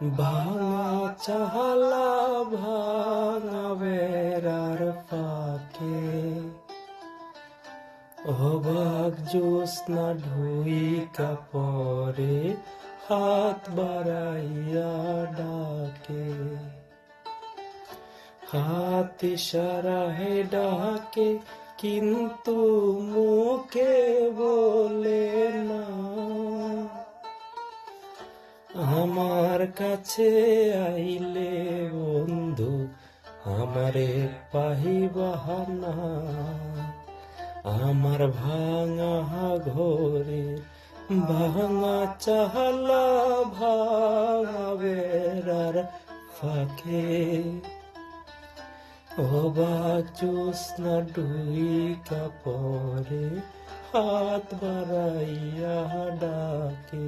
ভাঙা চাহালা ভাঙা বেড়ার ফাঁকে অবাক জ্যোৎস্না ঢুইকা পরে হাত বাড়াইয়া ডাকে, হাত ইশারায় ডাকে কিন্তু মুখে বলে না। আমার কাছে আইলে বন্ধু আমারে পাহিবাহানা, আমার ভাঙা ঘরে ভাঙা চাহালা ভাঙা বেড়ার ফাঁকে অবাক জ্যোৎস্না ঢুইকা পরে হাত বাড়াইয়া ডাকে।